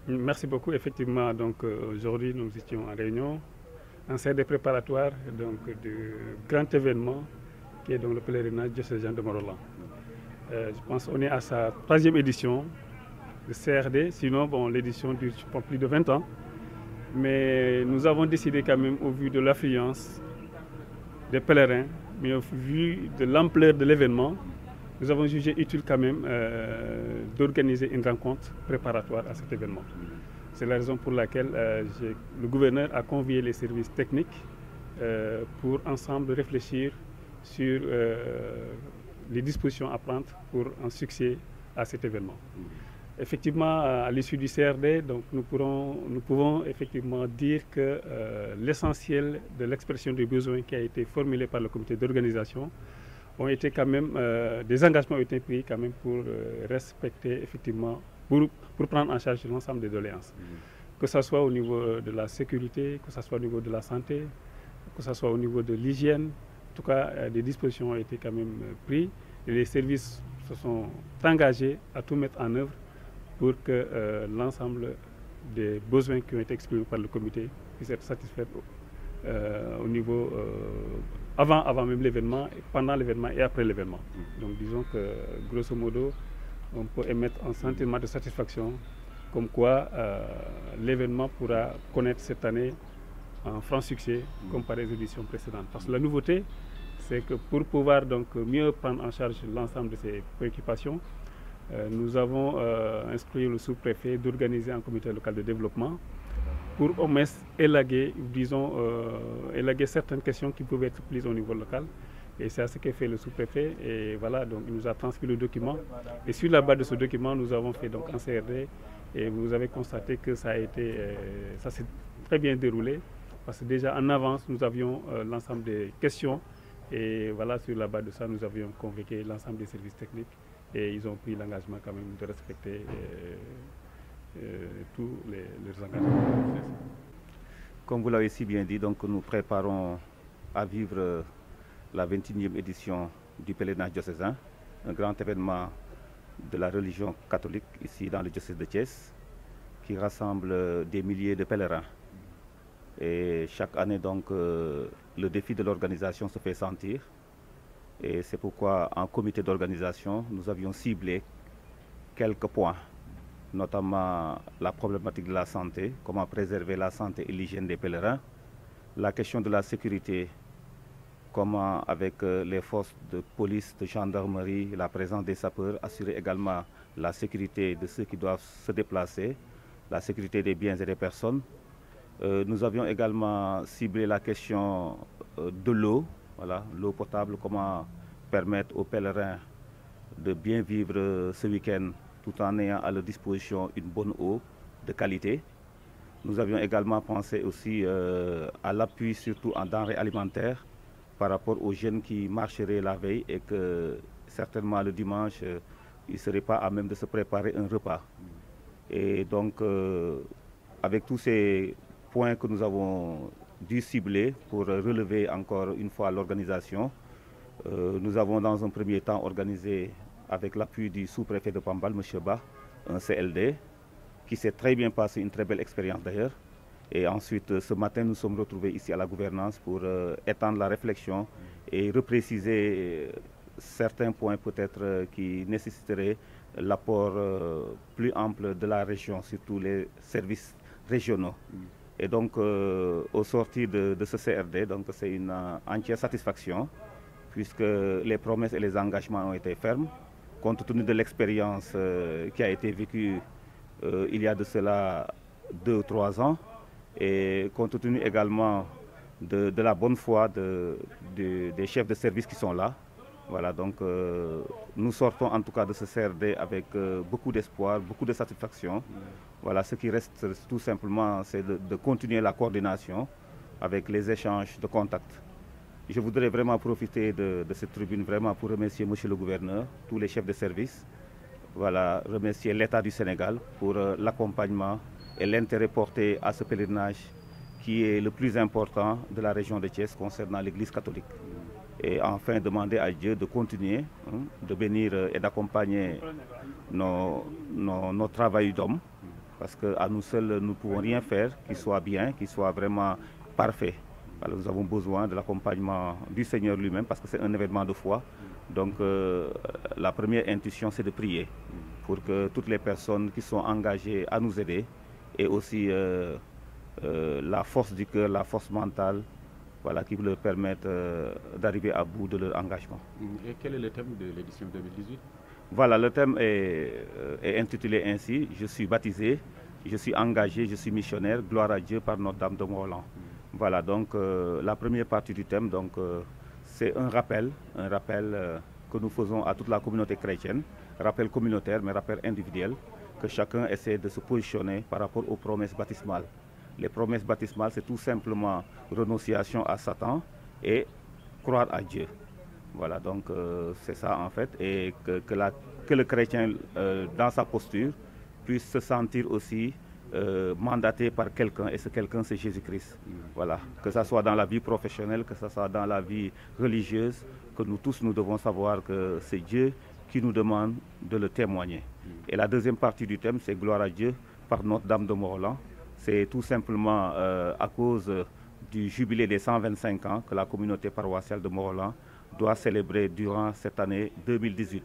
Merci beaucoup. Effectivement, donc aujourd'hui nous étions en réunion, en CRD préparatoire donc du grand événement qui est donc le pèlerinage diocésain de Mont-Rolland. Je pense qu'on est à sa 3e édition de CRD, sinon bon, l'édition dure plus de 20 ans. Mais nous avons décidé quand même, au vu de l'affluence des pèlerins, mais au vu de l'ampleur de l'événement, nous avons jugé utile quand même d'organiser une rencontre préparatoire à cet événement. C'est la raison pour laquelle le gouverneur a convié les services techniques pour ensemble réfléchir sur les dispositions à prendre pour un succès à cet événement. Effectivement, à l'issue du CRD, donc, nous pouvons effectivement dire que l'essentiel de l'expression des besoins qui a été formulé par le comité d'organisation ont été quand même, des engagements ont été pris quand même pour respecter effectivement, pour prendre en charge l'ensemble des doléances. Que ce soit au niveau de la sécurité, que ce soit au niveau de la santé, que ce soit au niveau de l'hygiène. En tout cas, des dispositions ont été quand même prises et les services se sont engagés à tout mettre en œuvre pour que l'ensemble des besoins qui ont été exprimés par le comité puissent être satisfaits au niveau avant même l'événement, pendant l'événement et après l'événement. Donc disons que grosso modo, on peut émettre un sentiment de satisfaction comme quoi l'événement pourra connaître cette année un franc succès comme par les éditions précédentes. Parce que la nouveauté, c'est que pour pouvoir donc mieux prendre en charge l'ensemble de ces préoccupations, nous avons instruit le sous-préfet d'organiser un comité local de développement pour au moins élaguer, disons, élaguer certaines questions qui pouvaient être prises au niveau local. Et c'est à ce qu'a fait le sous-préfet. Et voilà, donc il nous a transmis le document. Et sur la base de ce document, nous avons fait donc un CRD. Et vous avez constaté que ça s'est très bien déroulé. Parce que déjà en avance, nous avions l'ensemble des questions. Et voilà, sur la base de ça, nous avions convoqué l'ensemble des services techniques. Et ils ont pris l'engagement quand même de respecter tous leurs engagements. Comme vous l'avez si bien dit, donc nous préparons à vivre la 21e édition du pèlerinage diocésain, un grand événement de la religion catholique ici dans le diocèse de Thiès, qui rassemble des milliers de pèlerins. Et chaque année, donc, le défi de l'organisation se fait sentir. Et c'est pourquoi, en comité d'organisation, nous avions ciblé quelques points, notamment la problématique de la santé, comment préserver la santé et l'hygiène des pèlerins, la question de la sécurité, comment avec les forces de police, de gendarmerie, la présence des sapeurs, assurer également la sécurité de ceux qui doivent se déplacer, la sécurité des biens et des personnes. Nous avions également ciblé la question de l'eau, voilà, l'eau potable, comment permettre aux pèlerins de bien vivre ce week-end tout en ayant à leur disposition une bonne eau de qualité. Nous avions également pensé aussi à l'appui surtout en denrées alimentaires par rapport aux jeunes qui marcheraient la veille et que certainement le dimanche, ils ne seraient pas à même de se préparer un repas. Et donc, avec tous ces points que nous avons dû cibler pour relever encore une fois l'organisation, nous avons dans un premier temps organisé avec l'appui du sous-préfet de Pambal, M. Ba, un CLD qui s'est très bien passé, une très belle expérience d'ailleurs. Et ensuite, ce matin, nous sommes retrouvés ici à la gouvernance pour étendre la réflexion et repréciser certains points peut-être qui nécessiteraient l'apport plus ample de la région, surtout les services régionaux. Et donc, au sortir de ce CRD, c'est une entière satisfaction, puisque les promesses et les engagements ont été fermes, compte tenu de l'expérience qui a été vécue il y a de cela 2 ou 3 ans, et compte tenu également de la bonne foi des chefs de service qui sont là. Voilà, donc nous sortons en tout cas de ce CRD avec beaucoup d'espoir, beaucoup de satisfaction. Voilà, ce qui reste tout simplement, c'est de continuer la coordination avec les échanges de contacts. Je voudrais vraiment profiter de cette tribune vraiment pour remercier Monsieur le gouverneur, tous les chefs de service, voilà, remercier l'État du Sénégal pour l'accompagnement et l'intérêt porté à ce pèlerinage qui est le plus important de la région de Thiès concernant l'Église catholique. et enfin demander à Dieu de continuer, de bénir et d'accompagner nos travail d'hommes, parce qu'à nous seuls, nous ne pouvons rien faire qui soit bien, qui soit vraiment parfait. Alors, nous avons besoin de l'accompagnement du Seigneur lui-même, parce que c'est un événement de foi. Donc la première intuition, c'est de prier pour que toutes les personnes qui sont engagées à nous aider et aussi la force du cœur, la force mentale, voilà, qui leur permettent d'arriver à bout de leur engagement. Et quel est le thème de l'édition 2018? Voilà, le thème est intitulé ainsi: je suis baptisé, je suis engagé, je suis missionnaire, gloire à Dieu par Notre-Dame de Mont-Rolland. Voilà, donc la première partie du thème, c'est un rappel que nous faisons à toute la communauté chrétienne, rappel communautaire mais rappel individuel, que chacun essaie de se positionner par rapport aux promesses baptismales. Les promesses baptismales, c'est tout simplement renonciation à Satan et croire à Dieu. Voilà, donc c'est ça en fait, et que le chrétien, dans sa posture, puisse se sentir aussi mandaté par quelqu'un, et ce quelqu'un, c'est Jésus-Christ. Voilà, que ce soit dans la vie professionnelle, que ce soit dans la vie religieuse, que nous tous, nous devons savoir que c'est Dieu qui nous demande de le témoigner. Et la deuxième partie du thème, c'est gloire à Dieu par Notre-Dame de Mont-Rolland. C'est tout simplement à cause du jubilé des 125 ans que la communauté paroissiale de Mont-Rolland doit célébrer durant cette année 2018.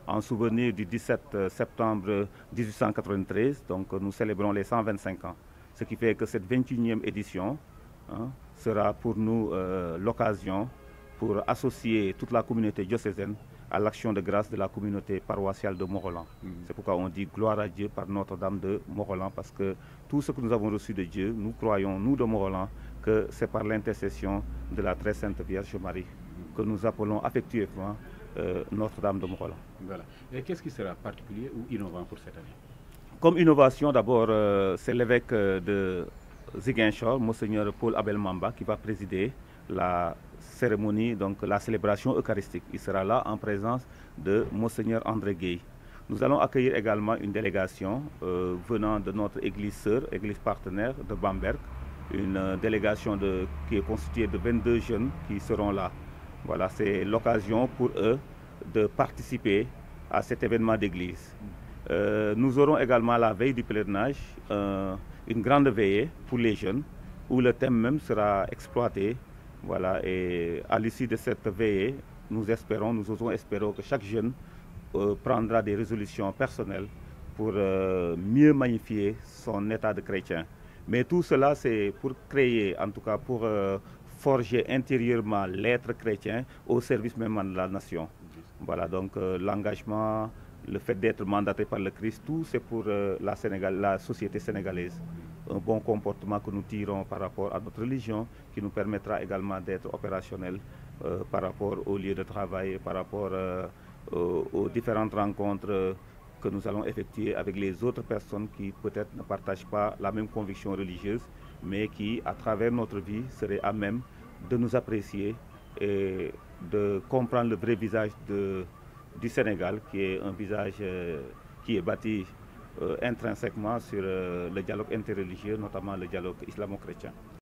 En souvenir du 17 septembre 1893, donc nous célébrons les 125 ans. Ce qui fait que cette 21e édition sera pour nous l'occasion pour associer toute la communauté diocésaine à l'action de grâce de la communauté paroissiale de Mont-Rolland. C'est pourquoi on dit gloire à Dieu par Notre-Dame de Mont-Rolland, parce que tout ce que nous avons reçu de Dieu, nous croyons, nous de Mont-Rolland, que c'est par l'intercession de la très sainte Vierge Marie que nous appelons affectueusement Notre-Dame de Mont-Rolland. Voilà. Et qu'est-ce qui sera particulier ou innovant pour cette année? Comme innovation, d'abord, c'est l'évêque de Ziguinchor, Monseigneur Paul Abel Mamba, qui va présider la cérémonie, donc la célébration eucharistique. Il sera là en présence de Monseigneur André Gueye. Nous allons accueillir également une délégation venant de notre église sœur, église partenaire de Bamberg, une délégation qui est constituée de 22 jeunes qui seront là. Voilà, c'est l'occasion pour eux de participer à cet événement d'église. Nous aurons également la veille du pèlerinage une grande veillée pour les jeunes, où le thème même sera exploité. Voilà, et à l'issue de cette veillée, nous osons espérer que chaque jeune prendra des résolutions personnelles pour mieux magnifier son état de chrétien. Mais tout cela, c'est pour créer, en tout cas pour forger intérieurement l'être chrétien au service même de la nation. Voilà, donc l'engagement, le fait d'être mandaté par le Christ, tout c'est pour la société sénégalaise. Un bon comportement que nous tirons par rapport à notre religion, qui nous permettra également d'être opérationnels par rapport au lieu de travail, par rapport aux différentes rencontres que nous allons effectuer avec les autres personnes qui peut-être ne partagent pas la même conviction religieuse, mais qui, à travers notre vie, seraient à même de nous apprécier et de comprendre le vrai visage du Sénégal, qui est un visage qui est bâti intrinsèquement sur le dialogue interreligieux, notamment le dialogue islamo-chrétien.